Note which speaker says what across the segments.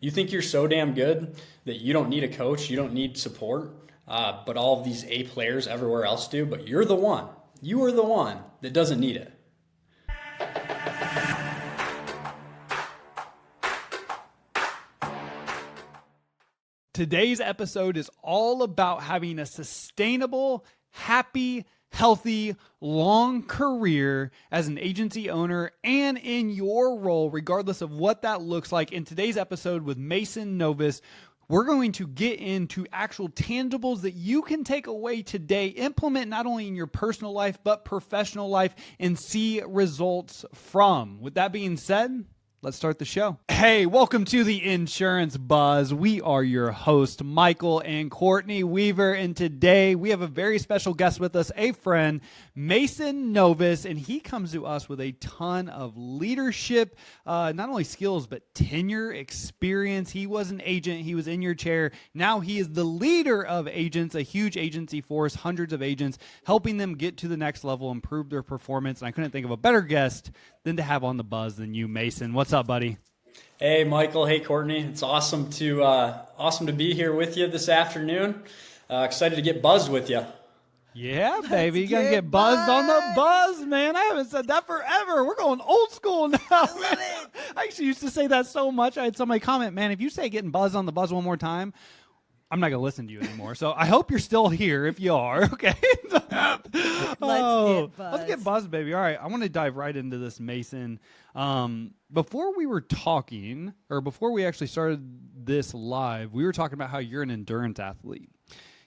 Speaker 1: You think you're so damn good that you don't need a coach, you don't need support, but all of these A players everywhere else do, but you're the one. You are the one that doesn't need it.
Speaker 2: Today's episode is all about having a sustainable, happy, healthy, long career as an agency owner and in your role, regardless of what that looks like. In today's episode with Mason Novess, we're going to get into actual tangibles that you can take away today, implement not only in your personal life, but professional life, and see results from. With that being said, let's start the show. Hey, welcome to the Insurance Buzz. We are your hosts, Michael and Courtney Weaver, and today we have a very special guest with us, a friend, Mason Novess, and he comes to us with a ton of leadership, not only skills, but tenure, experience. He was an agent. He was in your chair. Now he is the leader of agents, a huge agency force, hundreds of agents, helping them get to the next level, improve their performance, and I couldn't think of a better guest than to have on the Buzz than you, Mason. What's up, buddy?
Speaker 1: Hey, Michael. Hey, Courtney. It's awesome to be here with you this afternoon. Excited to get buzzed with you.
Speaker 2: Yeah, baby. You're going to get buzzed on the Buzz, man. I haven't said that forever. We're going old school now. I love it. I actually used to say that so much. I had somebody comment, man, if you say getting buzzed on the Buzz one more time, I'm not going to listen to you anymore. So I hope you're still here if you are. Okay. Let's get buzzed, baby. All right. I want to dive right into this, Mason. Before we were talking, or before we actually started this live, we were talking about how you're an endurance athlete.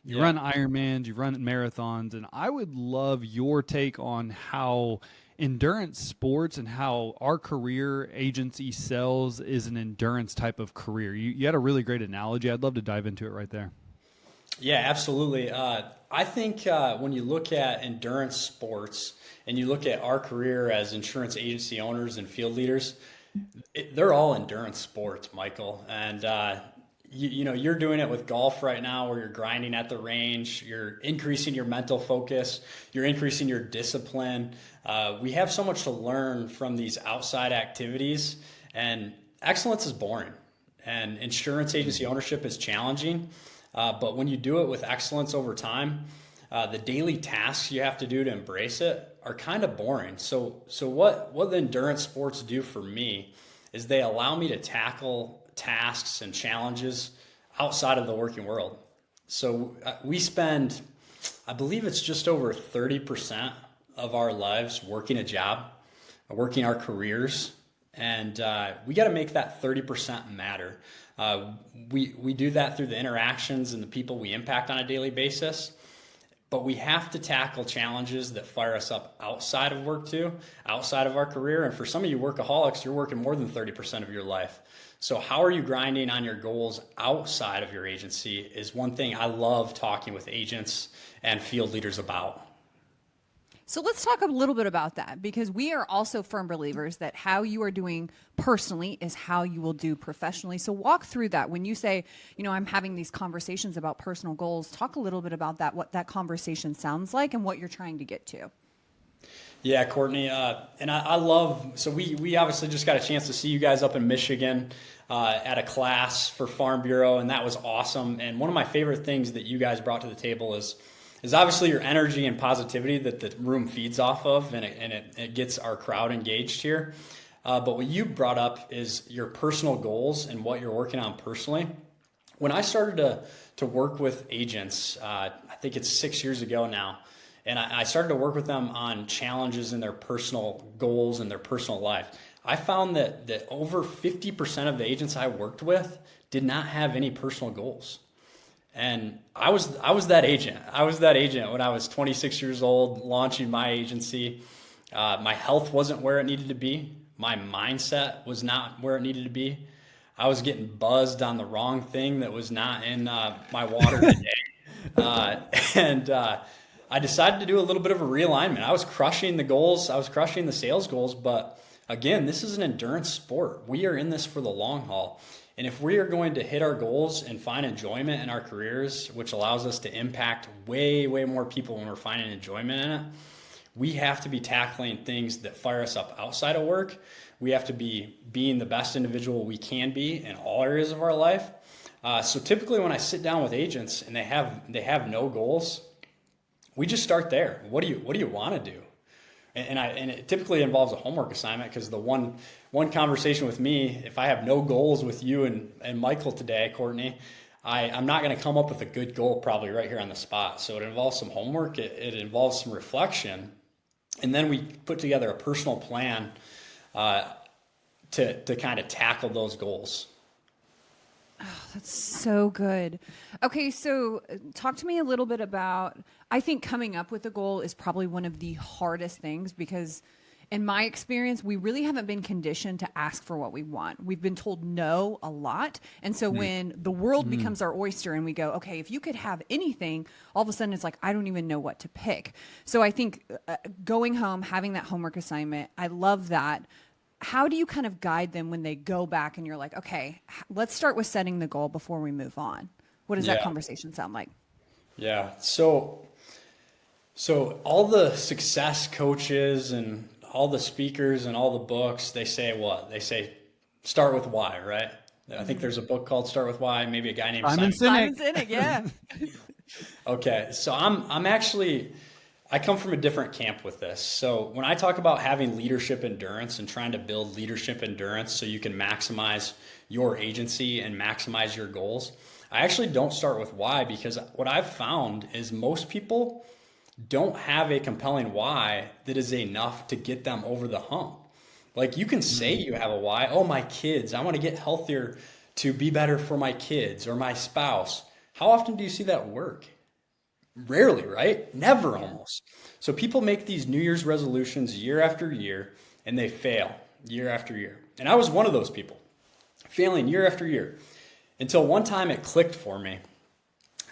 Speaker 2: You run Ironmans, you run marathons, and I would love your take on how endurance sports and how our career agency sales is an endurance type of career. You had a really great analogy. I'd love to dive into it right there.
Speaker 1: Yeah, absolutely. I think when you look at endurance sports and you look at our career as insurance agency owners and field leaders, they're all endurance sports, Michael. And you're doing it with golf right now where you're grinding at the range, you're increasing your mental focus, you're increasing your discipline. We have so much to learn from these outside activities, and excellence is boring, and insurance agency ownership is challenging. But when you do it with excellence over time, the daily tasks you have to do to embrace it are kind of boring. So what the endurance sports do for me is they allow me to tackle tasks and challenges outside of the working world. So we spend, I believe it's just over 30% of our lives working a job, working our careers, and we got to make that 30% matter. We do that through the interactions and the people we impact on a daily basis, but we have to tackle challenges that fire us up outside of work too, outside of our career. And for some of you workaholics, you're working more than 30% of your life. So how are you grinding on your goals outside of your agency is one thing I love talking with agents and field leaders about.
Speaker 3: So let's talk a little bit about that, because we are also firm believers that how you are doing personally is how you will do professionally. So walk through that. When you say, I'm having these conversations about personal goals, talk a little bit about that, what that conversation sounds like and what you're trying to get to.
Speaker 1: Yeah, Courtney, and I love, so we obviously just got a chance to see you guys up in Michigan at a class for Farm Bureau, and that was awesome. And one of my favorite things that you guys brought to the table is obviously your energy and positivity that the room feeds off of, and it gets our crowd engaged here. But what you brought up is your personal goals and what you're working on personally. When I started to work with agents, I think it's 6 years ago now, and I started to work with them on challenges in their personal goals and their personal life. I found that over 50% of the agents I worked with did not have any personal goals. And I was that agent. I was that agent when I was 26 years old, launching my agency. My health wasn't where it needed to be. My mindset was not where it needed to be. I was getting buzzed on the wrong thing that was not in my water today. And I decided to do a little bit of a realignment. I was crushing the goals. I was crushing the sales goals. But again, this is an endurance sport. We are in this for the long haul. And if we are going to hit our goals and find enjoyment in our careers, which allows us to impact way, way more people when we're finding enjoyment in it, we have to be tackling things that fire us up outside of work. We have to be being the best individual we can be in all areas of our life. So typically when I sit down with agents and they have no goals, we just start there. What do you want to do? And it typically involves a homework assignment, because the one conversation with me, if I have no goals with you and Michael today, Courtney, I'm not going to come up with a good goal probably right here on the spot. So it involves some homework. It involves some reflection. And then we put together a personal plan to kind of tackle those goals.
Speaker 3: Oh, that's so good. Okay, so talk to me a little bit about, I think coming up with a goal is probably one of the hardest things, because in my experience, we really haven't been conditioned to ask for what we want. We've been told no a lot. And so when the world becomes our oyster and we go, okay, if you could have anything, all of a sudden it's like, I don't even know what to pick. So I think going home, having that homework assignment, I love that. How do you kind of guide them when they go back and you're like, okay, let's start with setting the goal before we move on? What does that conversation sound like?
Speaker 1: Yeah. So all the success coaches and all the speakers and all the books, they say what? They say, start with why, right? I think there's a book called Start With Why, maybe a guy named Simon
Speaker 3: Sinek, yeah.
Speaker 1: Okay. So I come from a different camp with this. So when I talk about having leadership endurance and trying to build leadership endurance so you can maximize your agency and maximize your goals, I actually don't start with why, because what I've found is most people don't have a compelling why that is enough to get them over the hump. Like, you can say you have a why. Oh, my kids, I want to get healthier to be better for my kids or my spouse. How often do you see that work? Rarely, right? Never, almost. So people make these New Year's resolutions year after year, and they fail year after year. And I was one of those people, failing year after year, until one time it clicked for me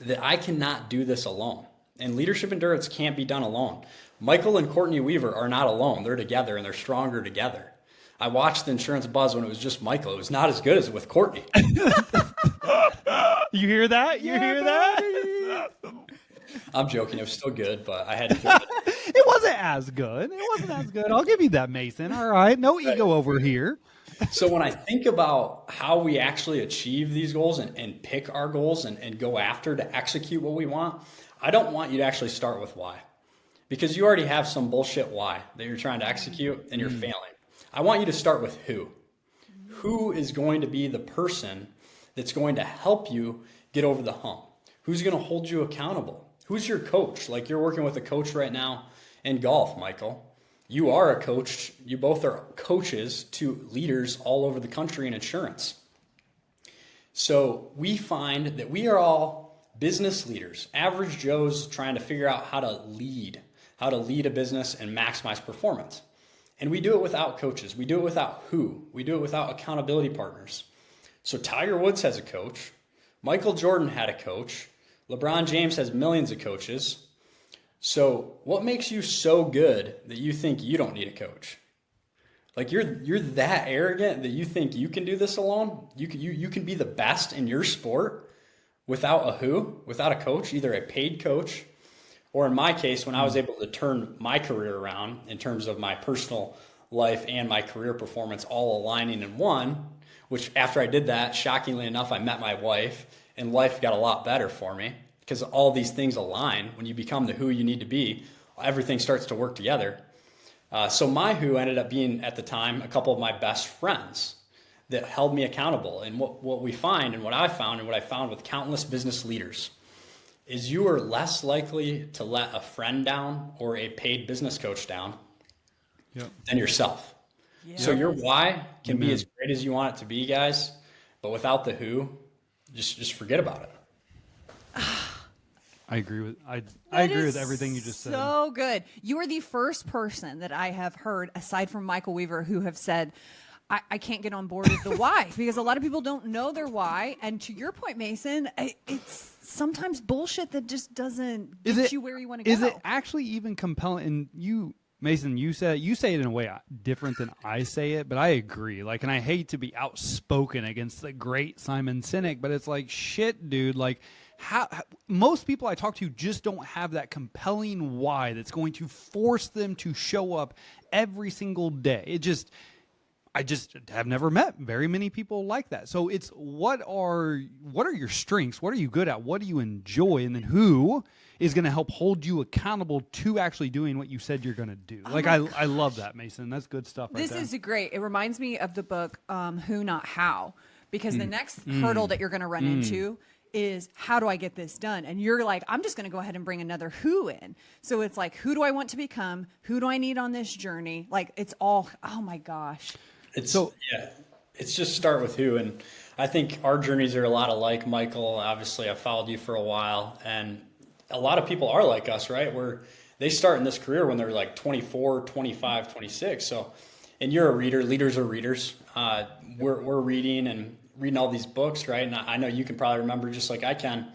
Speaker 1: that I cannot do this alone. And leadership endurance can't be done alone. Michael and Courtney Weaver are not alone. They're together, and they're stronger together. I watched the Insurance Buzz when it was just Michael. It was not as good as with Courtney.
Speaker 2: You hear that? You hear that?
Speaker 1: I'm joking. It was still good, but I had to do it.
Speaker 2: It wasn't as good. It wasn't as good. I'll give you that, Mason. All right. No ego over here.
Speaker 1: So when I think about how we actually achieve these goals and pick our goals and go after to execute what we want, I don't want you to actually start with why, because you already have some bullshit why that you're trying to execute and you're failing. I want you to start with who. Who is going to be the person that's going to help you get over the hump? Who's going to hold you accountable? Who's your coach? Like, you're working with a coach right now in golf, Michael. You are a coach. You both are coaches to leaders all over the country in insurance. So we find that we are all business leaders, average Joes trying to figure out how to lead a business and maximize performance. And we do it without coaches. We do it without who. We do it without accountability partners. So Tiger Woods has a coach. Michael Jordan had a coach. LeBron James has millions of coaches. So what makes you so good that you think you don't need a coach? Like, you're that arrogant that you think you can do this alone? You can be the best in your sport without a coach, either a paid coach, or in my case, when I was able to turn my career around in terms of my personal life and my career performance all aligning in one, which after I did that, shockingly enough, I met my wife and life got a lot better for me because all these things align. When you become the who you need to be, everything starts to work together. So my who ended up being, at the time, a couple of my best friends that held me accountable. And what we find, and what I found, and what I found with countless business leaders, is you are less likely to let a friend down or a paid business coach down than yourself. Yes. So your why can be as great as you want it to be, guys, but without the who, just forget about it.
Speaker 2: I agree with everything you just said.
Speaker 3: So good. You are the first person that I have heard, aside from Michael Weaver, who have said, I can't get on board with the why, because a lot of people don't know their why. And to your point, Mason, it's sometimes bullshit that just doesn't get you where you want to go.
Speaker 2: Is it actually even compelling? And you, Mason, you say it in a way different than I say it, but I agree. Like, and I hate to be outspoken against the great Simon Sinek, but it's like, shit, dude, like, most people I talk to just don't have that compelling why that's going to force them to show up every single day. I just have never met very many people like that. So it's what are your strengths? What are you good at? What do you enjoy? And then who is going to help hold you accountable to actually doing what you said you're going to do? Like, I love that, Mason. That's good stuff right
Speaker 3: This
Speaker 2: there.
Speaker 3: is great. It reminds me of the book Who Not How, because the next hurdle that you're going to run into is, how do I get this done? And you're like, I'm just going to go ahead and bring another who in. So it's like, who do I want to become? Who do I need on this journey? Like, it's all, oh my gosh.
Speaker 1: It's just start with who. And I think our journeys are a lot alike, Michael. Obviously, I've followed you for a while, and a lot of people are like us, right? Where they start in this career when they're like 24, 25, 26. So, and you're a reader, leaders are readers. We're reading and reading all these books, right? And I know you can probably remember just like I can.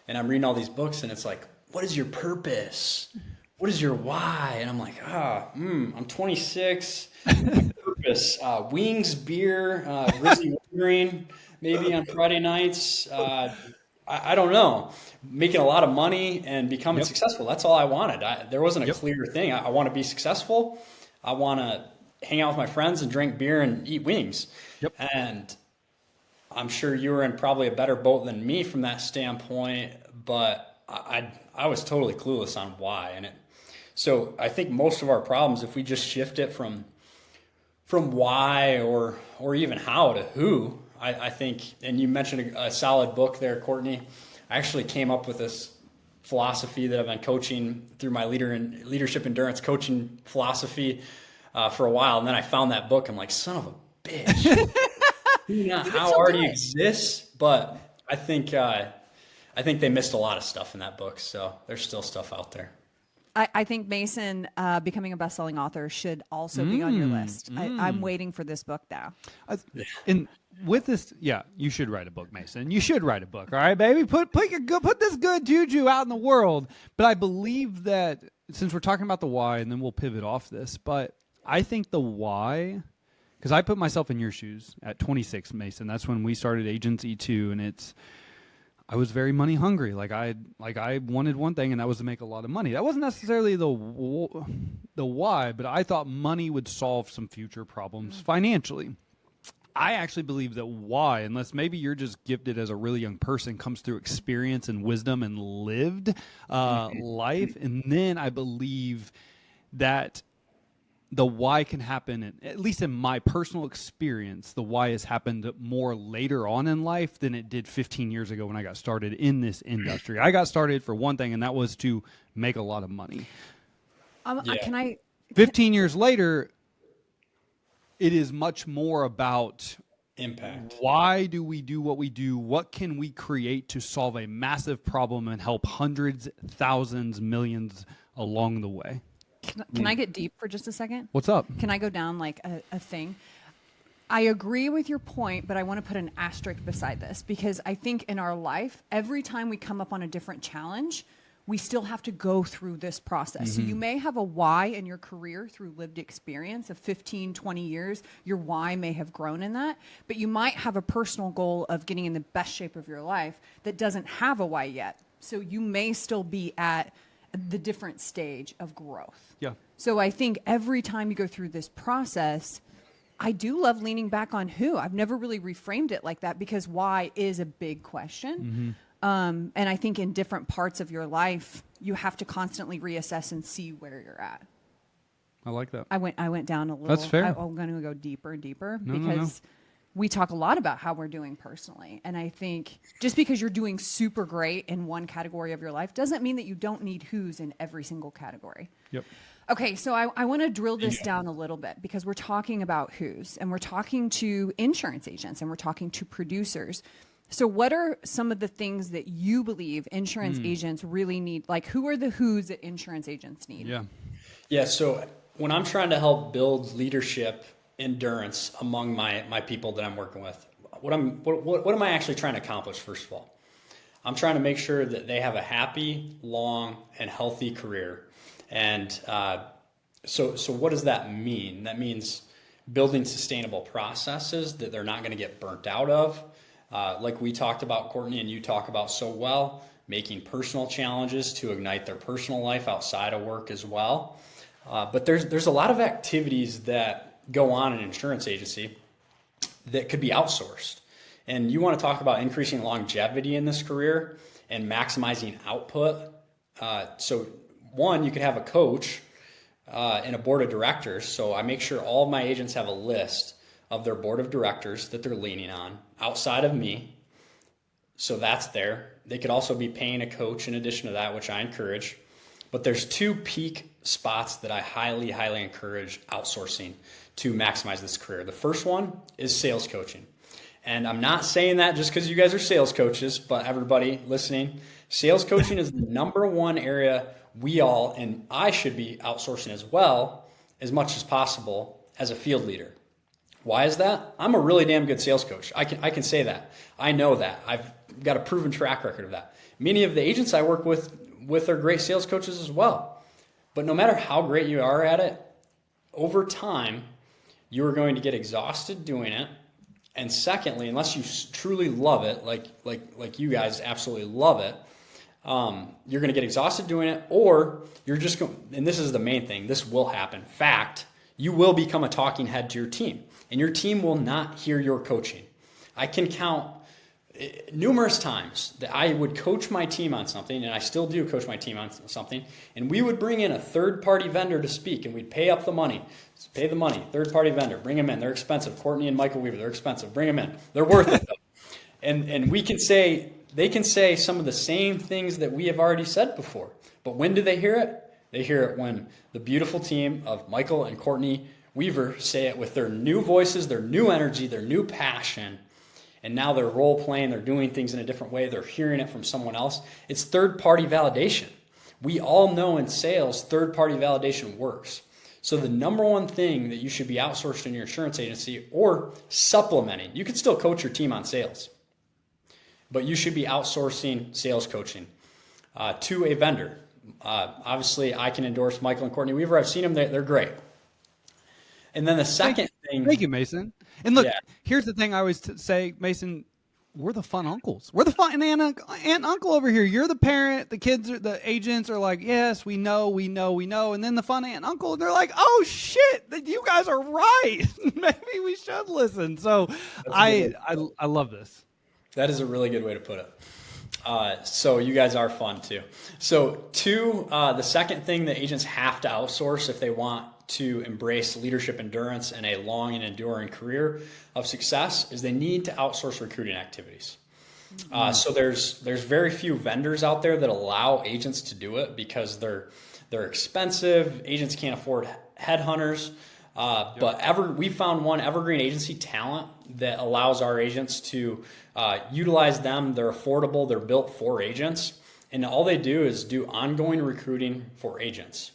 Speaker 1: And I'm reading all these books, and it's like, what is your purpose? What is your why? And I'm like, I'm 26. My purpose, wings, beer, grizzly wandering, maybe on Friday nights. I don't know. Making a lot of money and becoming successful. That's all I wanted. There wasn't a clear thing. I want to be successful. I want to hang out with my friends and drink beer and eat wings.
Speaker 2: Yep.
Speaker 1: And I'm sure you were in probably a better boat than me from that standpoint, but I was totally clueless on why. So I think most of our problems, if we just shift it from why or even how to who, I think, and you mentioned a solid book there, Courtney. I actually came up with this philosophy that I've been coaching through my leadership endurance coaching philosophy for a while. And then I found that book. I'm like, son of a bitch. How already exists, but I think they missed a lot of stuff in that book. So there's still stuff out there.
Speaker 3: I think Mason becoming a best-selling author should also be on your list. I'm waiting for this book now.
Speaker 2: And with this, you should write a book, Mason. You should write a book, all right, baby? Put this good juju out in the world. But I believe that since we're talking about the why, and then we'll pivot off this, but I think the why, because I put myself in your shoes at 26, Mason. That's when we started Agency 2, and I was very money hungry. Like I wanted one thing, and that was to make a lot of money. That wasn't necessarily the why, but I thought money would solve some future problems financially. I actually believe that why, unless maybe you're just gifted as a really young person, comes through experience and wisdom and lived life. And then I believe that the why can happen, at least in my personal experience, the why has happened more later on in life than it did 15 years ago when I got started in this industry. I got started for one thing, and that was to make a lot of money.
Speaker 3: Can I?
Speaker 2: 15 years later, it is much more about
Speaker 1: impact.
Speaker 2: Why do we do what we do? What can we create to solve a massive problem and help hundreds, thousands, millions along the way?
Speaker 3: Can I get deep for just a second?
Speaker 2: What's up?
Speaker 3: Can I go down like a thing? I agree with your point, but I want to put an asterisk beside this, because I think in our life, every time we come up on a different challenge, we still have to go through this process. So you may have a why in your career through lived experience of 15, 20 years. Your why may have grown in that, but you might have a personal goal of getting in the best shape of your life that doesn't have a why yet. So you may still be at the different stage of growth.
Speaker 2: Yeah.
Speaker 3: So I think every time you go through this process, I do love leaning back on who. I've never really reframed it like that, because why is a big question. And I think in different parts of your life, you have to constantly reassess and see where you're at.
Speaker 2: I like that.
Speaker 3: I went down a little.
Speaker 2: That's fair.
Speaker 3: I'm going to go deeper and deeper
Speaker 2: because
Speaker 3: we talk a lot about how we're doing personally. And I think just because you're doing super great in one category of your life doesn't mean that you don't need who's in every single category.
Speaker 2: Yep.
Speaker 3: Okay, so I want to drill this down a little bit, because we're talking about who's, and we're talking to insurance agents, and we're talking to producers. So what are some of the things that you believe insurance agents really need? Like, who are the who's that insurance agents need?
Speaker 1: Yeah. So when I'm trying to help build leadership endurance among my people that I'm working with, what am I actually trying to accomplish? First of all, I'm trying to make sure that they have a happy, long, and healthy career. And so what does that mean? That means building sustainable processes that they're not going to get burnt out of. Like we talked about, Courtney, and you talk about so well, making personal challenges to ignite their personal life outside of work as well. But there's a lot of activities that go on in an insurance agency that could be outsourced. And you want to talk about increasing longevity in this career and maximizing output. So one, you could have a coach and a board of directors. So I make sure all of my agents have a list of their board of directors that they're leaning on outside of me. So that's there. They could also be paying a coach in addition to that, which I encourage. But there's two peak spots that I highly, highly encourage outsourcing to maximize this career. The first one is sales coaching. And I'm not saying that just because you guys are sales coaches, but everybody listening, sales coaching is the number one area we all, and I should be outsourcing as well, as much as possible as a field leader. Why is that? I'm a really damn good sales coach. I can say that. I know that. I've got a proven track record of that. Many of the agents I work with are great sales coaches as well. But no matter how great you are at it, over time, you are going to get exhausted doing it. And secondly, unless you truly love it, like you guys absolutely love it, you're going to get exhausted doing it, or you're just going, and this is the main thing, this will happen. Fact, you will become a talking head to your team, and your team will not hear your coaching. I can count numerous times that I would coach my team on something, and I still do coach my team on something, and we would bring in a third-party vendor to speak, and we'd pay up the money. Pay the money, third-party vendor, bring them in. They're expensive. Courtney and Michael Weaver, they're expensive. Bring them in. They're worth it, though. And we can say, they can say some of the same things that we have already said before. But when do they hear it? They hear it when the beautiful team of Michael and Courtney Weaver say it with their new voices, their new energy, their new passion. And now they're role playing, they're doing things in a different way, they're hearing it from someone else. It's third-party validation. We all know in sales, third-party validation works. So the number one thing that you should be outsourced in your insurance agency or supplementing, you can still coach your team on sales, but you should be outsourcing sales coaching to a vendor. Obviously, I can endorse Michael and Courtney Weaver. I've seen them. They're great. And then the second thing.
Speaker 2: Thank you, Mason. And look,
Speaker 1: Yeah.
Speaker 2: here's the thing I always say, Mason, we're the fun uncles. We're the fun aunt and uncle over here. You're the parent. The kids are the agents are like, yes, we know. And then the fun aunt and uncle, they're like, oh shit, you guys are right. Maybe we should listen. So I love this.
Speaker 1: That is a really good way to put it. So you guys are fun too. So the second thing that agents have to outsource if they want to embrace leadership endurance and a long and enduring career of success is they need to outsource recruiting activities. So there's very few vendors out there that allow agents to do it because they're expensive. Agents can't afford headhunters. But we found one evergreen agency talent that allows our agents to utilize them. They're affordable. They're built for agents. And all they do is do ongoing recruiting for agents.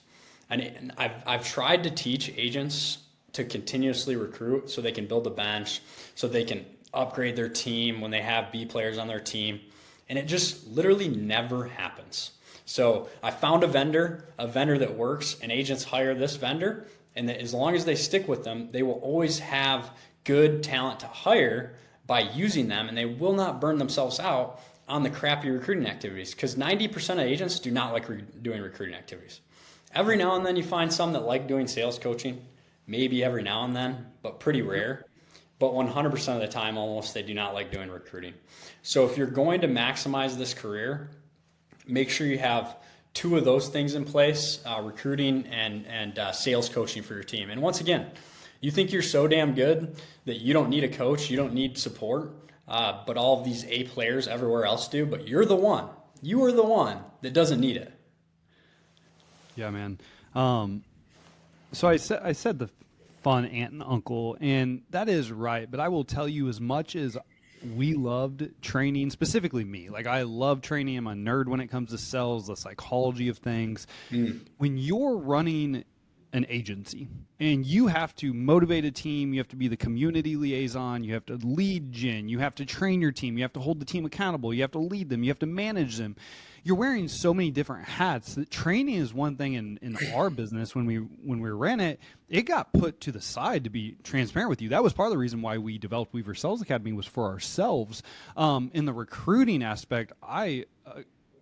Speaker 1: And I've tried to teach agents to continuously recruit so they can build a bench, so they can upgrade their team when they have B players on their team. And it just literally never happens. So I found a vendor that works, and agents hire this vendor. And that as long as they stick with them, they will always have good talent to hire by using them, and they will not burn themselves out on the crappy recruiting activities because 90% of agents do not like doing recruiting activities. Every now and then you find some that like doing sales coaching, maybe every now and then, but pretty rare. But 100% of the time, almost, they do not like doing recruiting. So if you're going to maximize this career, make sure you have two of those things in place, recruiting and sales coaching for your team. And once again, you think you're so damn good that you don't need a coach, you don't need support, but all of these A players everywhere else do, but you are the one that doesn't need it.
Speaker 2: Yeah, man. So I said the fun aunt and uncle, and that is right. But I will tell you, as much as we loved training, specifically me, like I love training. I'm a nerd when it comes to sales, the psychology of things. When you're running an agency, and you have to motivate a team. You have to be the community liaison. You have to lead gen. You have to train your team. You have to hold the team accountable. You have to lead them. You have to manage them. You're wearing so many different hats that training is one thing in our business. When we ran it, it got put to the side, to be transparent with you. That was part of the reason why we developed Weaver Sales Academy, was for ourselves. In the recruiting aspect, I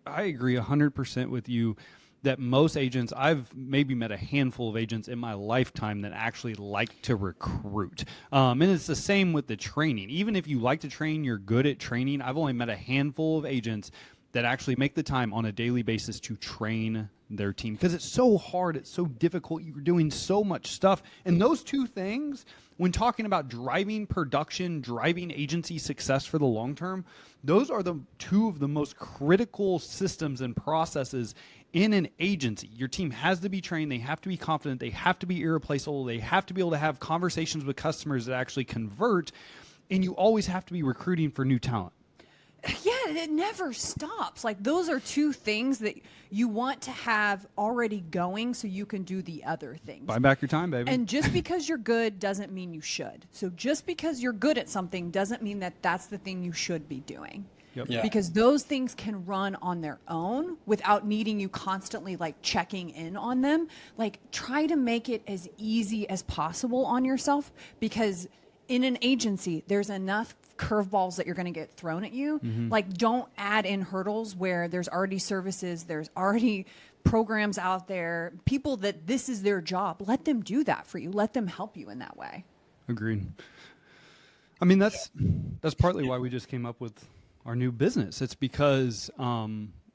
Speaker 2: agree 100% with you that most agents, I've maybe met a handful of agents in my lifetime that actually like to recruit. And it's the same with the training. Even if you like to train, you're good at training. I've only met a handful of agents that actually make the time on a daily basis to train their team, because it's so hard. It's so difficult. You're doing so much stuff. And those two things, when talking about driving production, driving agency success for the long term, those are the two of the most critical systems and processes in an agency. Your team has to be trained. They have to be confident. They have to be irreplaceable. They have to be able to have conversations with customers that actually convert. And you always have to be recruiting for new talent.
Speaker 3: Yeah, it never stops. Like, those are two things that you want to have already going so you can do the other things.
Speaker 2: Buy back your time, baby.
Speaker 3: And just because you're good doesn't mean you should. So just because you're good at something doesn't mean that that's the thing you should be doing.
Speaker 2: Yep.
Speaker 1: Yeah.
Speaker 3: Because those things can run on their own without needing you constantly like checking in on them. Like, try to make it as easy as possible on yourself, because in an agency, there's enough curveballs that you're going to get thrown at you. Like, don't add in hurdles where there's already services, there's already programs out there, people that this is their job. Let them do that for you. Let them help you in that way.
Speaker 2: Agreed. I mean, that's partly why we just came up with our new business. It's because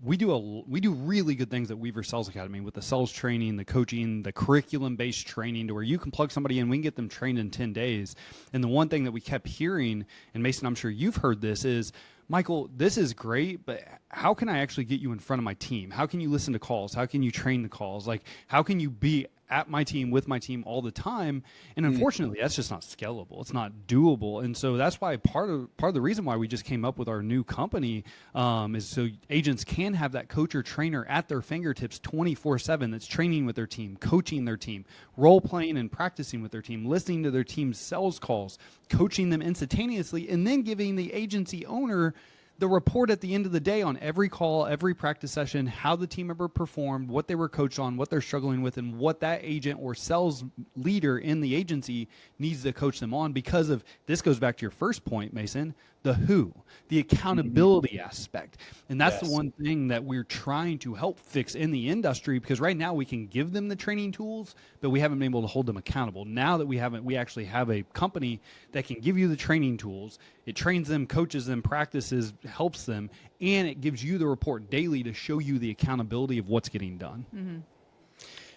Speaker 2: we do really good things at Weaver Sales Academy with the sales training, the coaching, the curriculum-based training, to where you can plug somebody in, we can get them trained in 10 days. And the one thing that we kept hearing, and Mason, I'm sure you've heard this, is, Michael, this is great, but how can I actually get you in front of my team? How can you listen to calls? How can you train the calls? Like, how can you be at my team, with my team all the time? And unfortunately, that's just not scalable. It's not doable. And so that's why part of the reason why we just came up with our new company is so agents can have that coach or trainer at their fingertips 24/7 that's training with their team, coaching their team, role playing and practicing with their team, listening to their team's sales calls, coaching them instantaneously, and then giving the agency owner the report at the end of the day on every call, every practice session, how the team member performed, what they were coached on, what they're struggling with, and what that agent or sales leader in the agency needs to coach them on. Because of this, goes back to your first point, Mason, the who, the accountability aspect. And that's the one thing that we're trying to help fix in the industry, because right now we can give them the training tools, but we haven't been able to hold them accountable. Now that we actually have a company that can give you the training tools, it trains them, coaches them, practices, helps them, and it gives you the report daily to show you the accountability of what's getting done.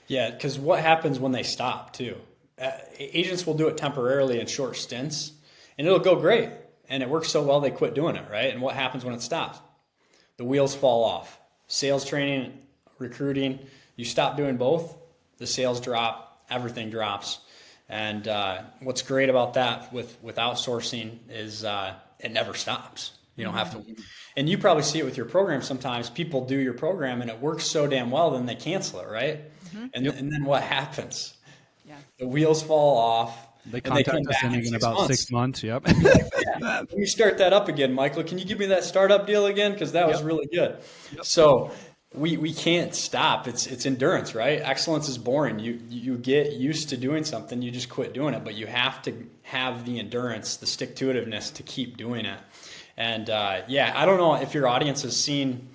Speaker 1: Yeah, because what happens when they stop too? Agents will do it temporarily in short stints, and it'll go great. And it works so well, they quit doing it, right? And what happens when it stops? The wheels fall off. Sales training, recruiting, you stop doing both, the sales drop, everything drops. And what's great about that with outsourcing is it never stops. You don't have to. And you probably see it with your program sometimes. People do your program and it works so damn well, then they cancel it, right? And then what happens?
Speaker 3: Yeah.
Speaker 1: The wheels fall off.
Speaker 2: They contact us in about 6 months. Yep.
Speaker 1: Can you start that up again, Michael? Can you give me that startup deal again? Because that was really good. So we can't stop. It's endurance, right? Excellence is boring. You get used to doing something, you just quit doing it. But you have to have the endurance, the stick-to-itiveness to keep doing it. And I don't know if your audience has seen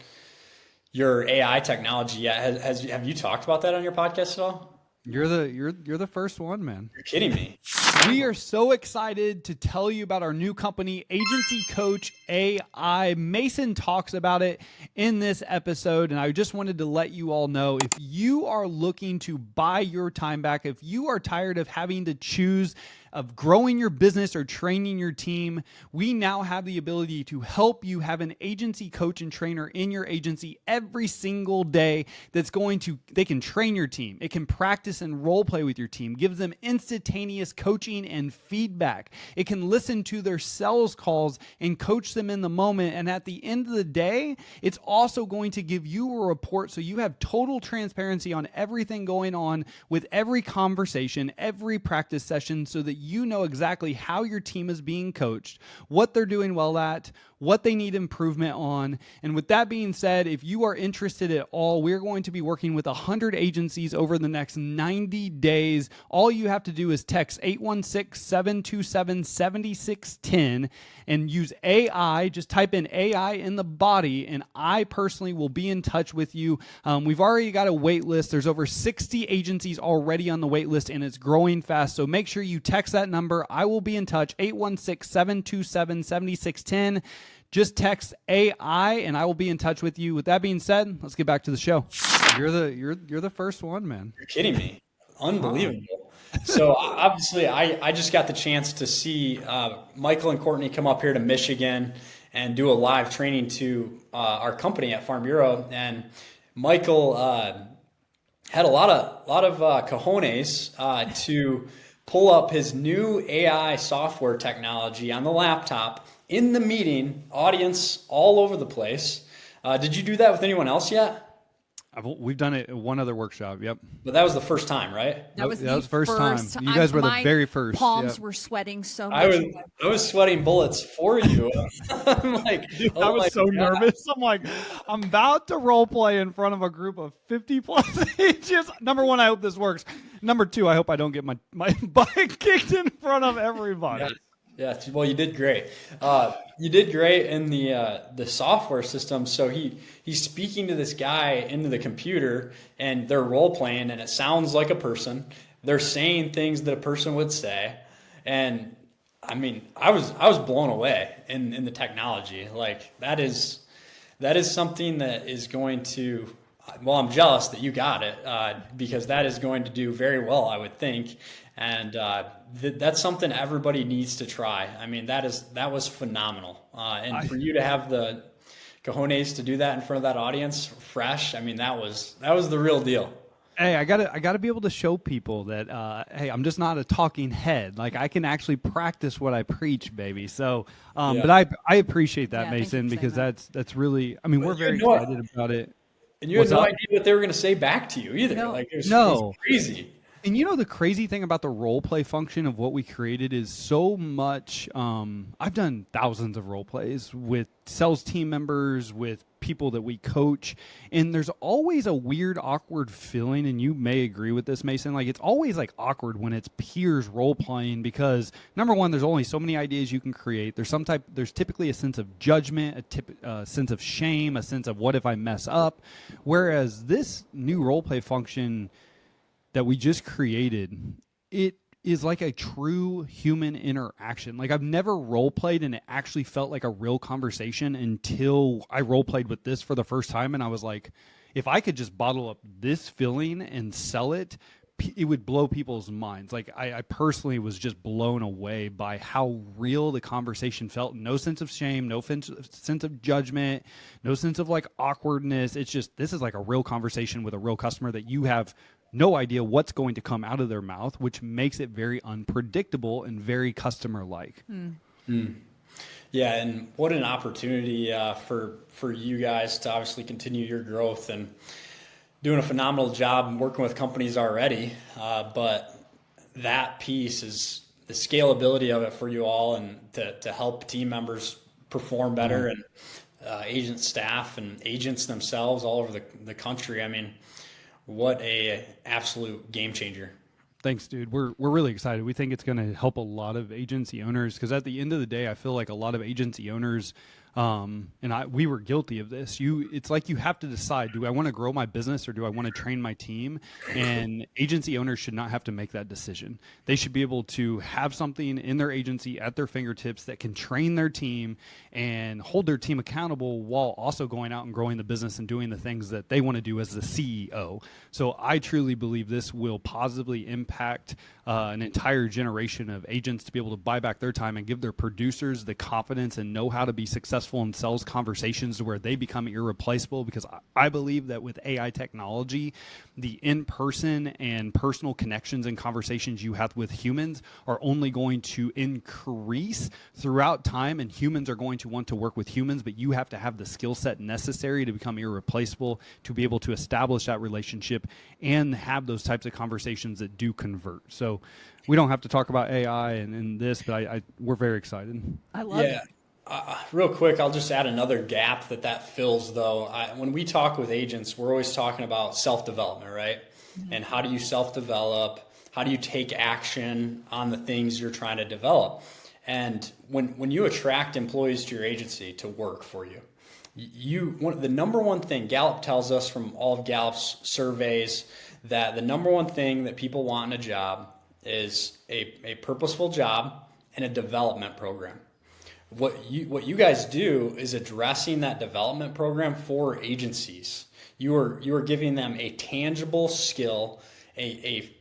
Speaker 1: your AI technology yet. Have you talked about that on your podcast at all?
Speaker 2: You're the first one, man.
Speaker 1: You're kidding me.
Speaker 2: We are so excited to tell you about our new company, Agency Coach AI. Mason talks about it in this episode, and I just wanted to let you all know, if you are looking to buy your time back, if you are tired of having to choose of growing your business or training your team, we now have the ability to help you have an agency coach and trainer in your agency every single day they can train your team. It can practice and role play with your team, give them instantaneous coaching and feedback. It can listen to their sales calls and coach them in the moment. And at the end of the day, it's also going to give you a report so you have total transparency on everything going on with every conversation, every practice session, so that you know exactly how your team is being coached, what they're doing well at, what they need improvement on. And with that being said, if you are interested at all, we're going to be working with 100 agencies over the next 90 days. All you have to do is text 816-727-7610 and use AI. Just type in AI in the body, and I personally will be in touch with you. We've already got a wait list. There's over 60 agencies already on the wait list, and it's growing fast. So make sure you text that number. I will be in touch, 816-727-7610. Just text AI and I will be in touch with you. With that being said, let's get back to the show. You're the first one, man.
Speaker 1: You're kidding me. Unbelievable. So obviously I just got the chance to see Michael and Courtney come up here to Michigan and do a live training to our company at Farm Bureau. And Michael had a lot of cojones to pull up his new AI software technology on the laptop in the meeting, audience all over the place. Did you do that with anyone else yet?
Speaker 2: We've done it at one other workshop. Yep.
Speaker 1: But that was the first time, right?
Speaker 3: That was
Speaker 2: the first time. You guys were the very first.
Speaker 3: Palms were sweating so much.
Speaker 1: I was sweating bullets for you. I'm like,
Speaker 2: dude, I was so nervous. I'm like, I'm about to role play in front of a group of 50 plus agents. Number one, I hope this works. Number two, I hope I don't get my butt kicked in front of everybody.
Speaker 1: Yeah, well, you did great. You did great in the software system. So he's speaking to this guy into the computer, and they're role playing, and it sounds like a person. They're saying things that a person would say, and I mean, I was blown away in the technology. Like that is something that is going to. Well, I'm jealous that you got it because that is going to do very well, I would think. And that's something everybody needs to try. I mean, that was phenomenal. And for you to have the cojones to do that in front of that audience fresh, I mean, that was the real deal.
Speaker 2: Hey, I gotta be able to show people that hey, I'm just not a talking head. Like I can actually practice what I preach, baby. So, but I appreciate that, Mason, because that's really. I mean, we're very excited about it.
Speaker 1: And you had no idea what they were going to say back to you either.
Speaker 2: No.
Speaker 1: Like it was crazy.
Speaker 2: And you know, the crazy thing about the role play function of what we created is so much. I've done thousands of role plays with sales team members, with people that we coach, and there's always a weird, awkward feeling. And you may agree with this, Mason. Like it's always like awkward when it's peers role playing because number one, there's only so many ideas you can create. There's typically a sense of judgment, a sense of shame, a sense of what if I mess up. Whereas this new role play function that we just created, it is like a true human interaction. Like I've never role played and it actually felt like a real conversation until I role played with this for the first time. And I was like, if I could just bottle up this feeling and sell it, it would blow people's minds. Like I personally was just blown away by how real the conversation felt. No sense of shame, no sense of judgment, no sense of like awkwardness. It's just, this is like a real conversation with a real customer that you have no idea what's going to come out of their mouth, which makes it very unpredictable and very customer-like.
Speaker 1: Yeah, and what an opportunity for you guys to obviously continue your growth and doing a phenomenal job working with companies already. But that piece is the scalability of it for you all, and to help team members perform better, and agent staff and agents themselves all over the country. I mean, what a absolute game changer.
Speaker 2: Thanks, dude. We're really excited. We think it's going to help a lot of agency owners because at the end of the day, I feel like a lot of agency owners We were guilty of this. It's like you have to decide, do I want to grow my business or do I want to train my team? And agency owners should not have to make that decision. They should be able to have something in their agency at their fingertips that can train their team and hold their team accountable while also going out and growing the business and doing the things that they want to do as the CEO. So I truly believe this will positively impact an entire generation of agents to be able to buy back their time and give their producers the confidence and know how to be successful in sales conversations to where they become irreplaceable. Because I believe that with AI technology, the in-person and personal connections and conversations you have with humans are only going to increase throughout time, and humans are going to want to work with humans, but you have to have the skill set necessary to become irreplaceable to be able to establish that relationship and have those types of conversations that do convert. So we don't have to talk about AI and this, but we're very excited.
Speaker 3: I love it.
Speaker 1: Real quick, I'll just add another gap that fills, though. When we talk with agents, we're always talking about self-development, right? Mm-hmm. And how do you self-develop? How do you take action on the things you're trying to develop? And when you attract employees to your agency to work for you, the number one thing Gallup tells us from all of Gallup's surveys, that the number one thing that people want in a job is a purposeful job and a development program. What you guys do is addressing that development program for agencies. You are giving them a tangible skill, a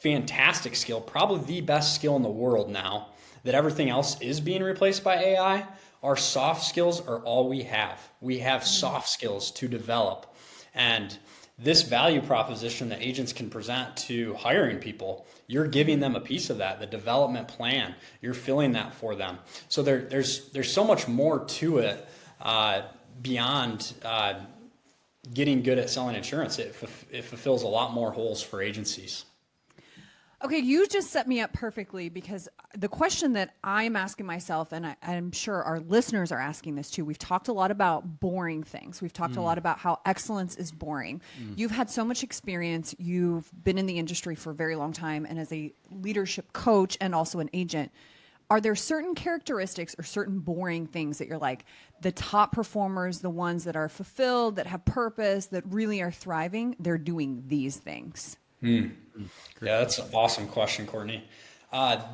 Speaker 1: fantastic skill, probably the best skill in the world now that everything else is being replaced by AI. Our soft skills are all we have. We have soft skills to develop. And this value proposition that agents can present to hiring people, you're giving them a piece of that, the development plan. You're filling that for them. So there's so much more to it beyond getting good at selling insurance. It fulfills a lot more holes for agencies.
Speaker 3: Okay, you just set me up perfectly, because the question that I'm asking myself, and I'm sure our listeners are asking this too, we've talked a lot about boring things. We've talked a lot about how excellence is boring. You've had so much experience. You've been in the industry for a very long time, and as a leadership coach and also an agent, are there certain characteristics or certain boring things that you're like, the top performers, the ones that are fulfilled, that have purpose, that really are thriving, they're doing these things?
Speaker 1: Yeah, that's an awesome question, Courtney.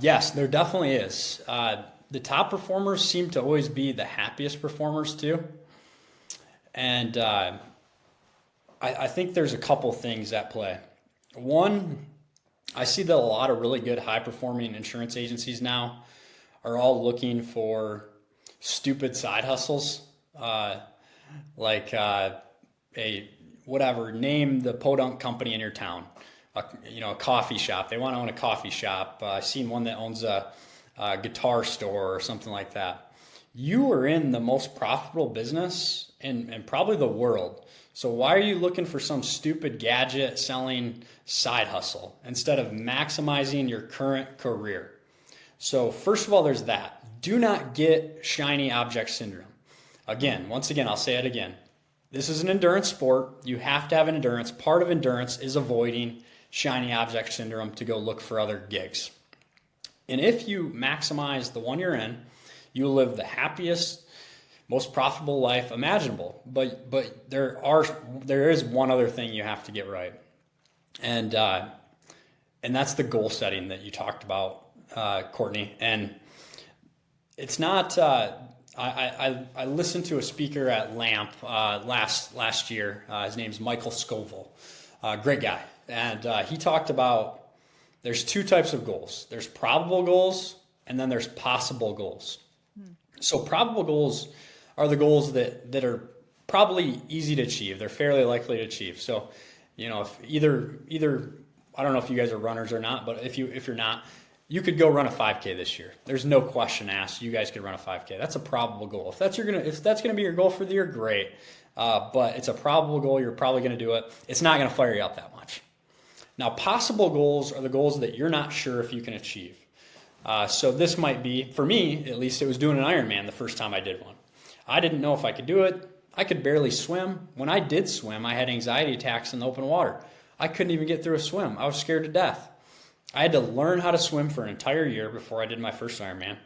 Speaker 1: Yes, there definitely is. The top performers seem to always be the happiest performers too. And I think there's a couple things at play. One, I see that a lot of really good high-performing insurance agencies now are all looking for stupid side hustles, like name the podunk company in your town. A coffee shop. They want to own a coffee shop. I've seen one that owns a guitar store or something like that. You are in the most profitable business in probably the world. So why are you looking for some stupid gadget selling side hustle instead of maximizing your current career? So first of all, there's that. Do not get shiny object syndrome. Once again, I'll say it again. This is an endurance sport. You have to have an endurance. Part of endurance is avoiding shiny object syndrome to go look for other gigs. And if you maximize the one you're in, you will live the happiest, most profitable life imaginable. But there is one other thing you have to get right. And that's the goal setting that you talked about, Courtney. And it's not I listened to a speaker at LAMP last year. His name's Michael Scoville. Great guy. And he talked about there's two types of goals. There's probable goals, and then there's possible goals. So probable goals are the goals that are probably easy to achieve. They're fairly likely to achieve. So, if either I don't know if you guys are runners or not, but if you're not, you could go run a 5K this year. There's no question asked. You guys could run a 5K. That's a probable goal. If that's gonna be your goal for the year, great. But it's a probable goal. You're probably going to do it. It's not going to fire you up that much. Now, possible goals are the goals that you're not sure if you can achieve. So this might be, for me, at least, it was doing an Ironman the first time I did one. I didn't know if I could do it. I could barely swim. When I did swim, I had anxiety attacks in the open water. I couldn't even get through a swim. I was scared to death. I had to learn how to swim for an entire year before I did my first Ironman.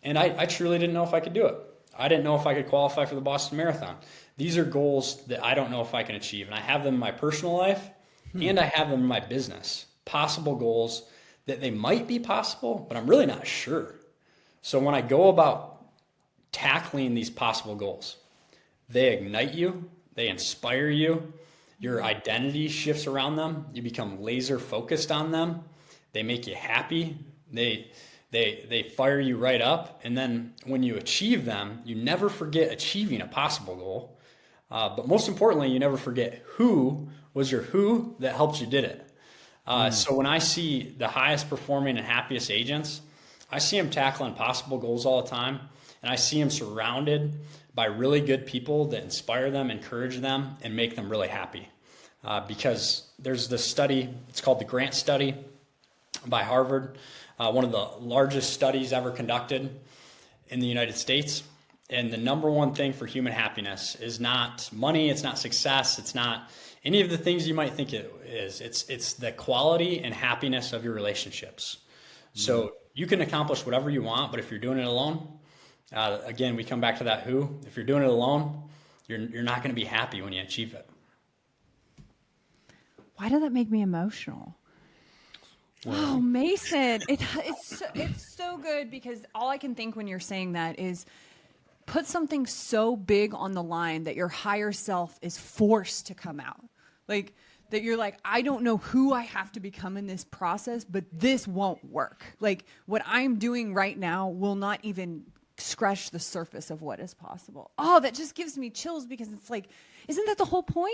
Speaker 1: And I truly didn't know if I could do it. I didn't know if I could qualify for the Boston Marathon. These are goals that I don't know if I can achieve. And I have them in my personal life and I have them in my business. Possible goals that they might be possible, but I'm really not sure. So when I go about tackling these possible goals, they ignite you, they inspire you, your identity shifts around them, you become laser focused on them, they make you happy, they fire you right up, and then when you achieve them, you never forget achieving a possible goal. But most importantly, you never forget who was your who that helped you did it. So when I see the highest performing and happiest agents, I see them tackling possible goals all the time, and I see them surrounded by really good people that inspire them, encourage them, and make them really happy. Because there's this study, it's called the Grant Study by Harvard, one of the largest studies ever conducted in the United States. And the number one thing for human happiness is not money, it's not success, it's not any of the things you might think it is. It's the quality and happiness of your relationships. So you can accomplish whatever you want, but if you're doing it alone, again, we come back to that who. If you're doing it alone, you're not going to be happy when you achieve it.
Speaker 3: Why did that make me emotional? Oh, Mason, it's so good, because all I can think when you're saying that is put something so big on the line that your higher self is forced to come out. Like that you're like, I don't know who I have to become in this process, but this won't work. Like what I'm doing right now will not even scratch the surface of what is possible. Oh, that just gives me chills, because it's like, isn't that the whole point?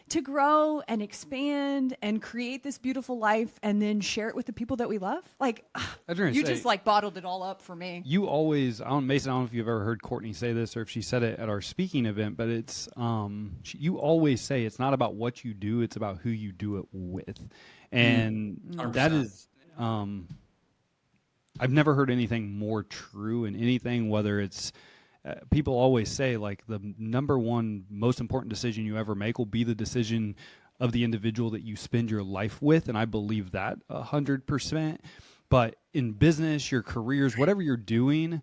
Speaker 3: To grow and expand and create this beautiful life and then share it with the people that we love. Like, you just like bottled it all up for me.
Speaker 2: You always, Mason, I don't know if you've ever heard Courtney say this or if she said it at our speaking event, but it's, you always say it's not about what you do, it's about who you do it with. And
Speaker 1: 100%.
Speaker 2: that is, I've never heard anything more true in anything, whether it's, people always say like the number one most important decision you ever make will be the decision of the individual that you spend your life with. And I believe that 100%. But in business, your careers, whatever you're doing,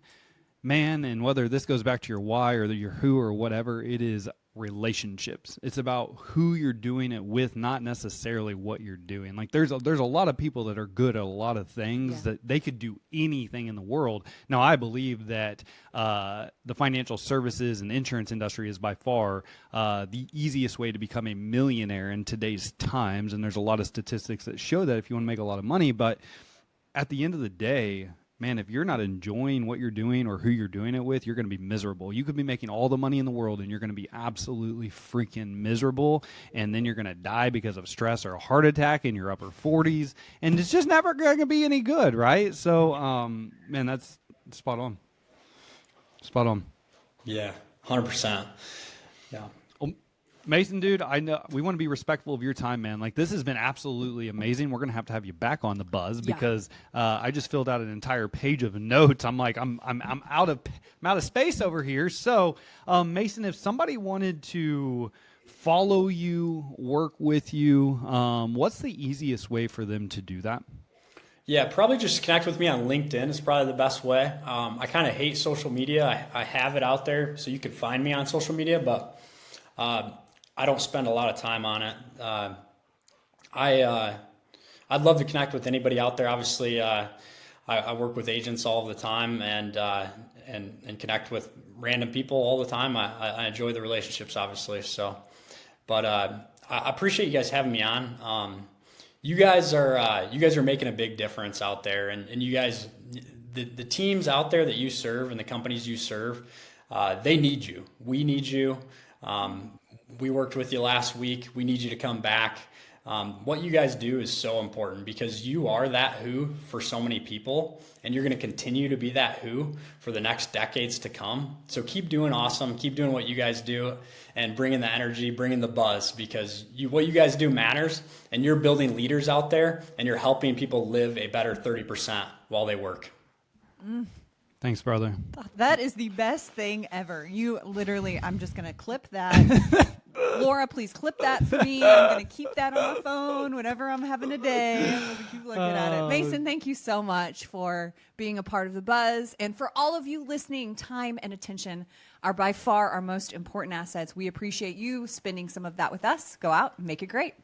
Speaker 2: man, and whether this goes back to your why or your who or whatever, it is relationships. It's about who you're doing it with, not necessarily what you're doing. Like there's a lot of people that are good at a lot of things that they could do anything in the world. Now, I believe that the financial services and insurance industry is by far the easiest way to become a millionaire in today's times. And there's a lot of statistics that show that if you want to make a lot of money. But at the end of the day, man, if you're not enjoying what you're doing or who you're doing it with, you're going to be miserable. You could be making all the money in the world and you're going to be absolutely freaking miserable. And then you're going to die because of stress or a heart attack in your upper 40s. And it's just never going to be any good, right? So, man, that's spot on. Spot on.
Speaker 1: Yeah, 100%. Yeah.
Speaker 2: Mason, dude, I know we want to be respectful of your time, man. Like this has been absolutely amazing. We're gonna have to have you back on the buzz because I just filled out an entire page of notes. I'm like, I'm out of space over here. So, Mason, if somebody wanted to follow you, work with you, what's the easiest way for them to do that?
Speaker 1: Yeah, probably just connect with me on LinkedIn is probably the best way. I kind of hate social media. I have it out there so you can find me on social media, but I don't spend a lot of time on it. I'd love to connect with anybody out there. Obviously, I work with agents all the time and connect with random people all the time. I enjoy the relationships, obviously. So, but I appreciate you guys having me on. You guys are making a big difference out there, and you guys, the teams out there that you serve and the companies you serve, they need you. We need you. We worked with you last week. We need you to come back. What you guys do is so important because you are that who for so many people, and you're going to continue to be that who for the next decades to come. So keep doing awesome. Keep doing what you guys do and bringing the energy, bringing the buzz, because what you guys do matters, and you're building leaders out there, and you're helping people live a better 30% while they work.
Speaker 2: Thanks, brother.
Speaker 3: That is the best thing ever. You literally, I'm just going to clip that. Laura, please clip that for me. I'm going to keep that on my phone whenever I'm having a day. I'm going to keep looking at it. Mason, thank you so much for being a part of the buzz. And for all of you listening, time and attention are by far our most important assets. We appreciate you spending some of that with us. Go out and make it great.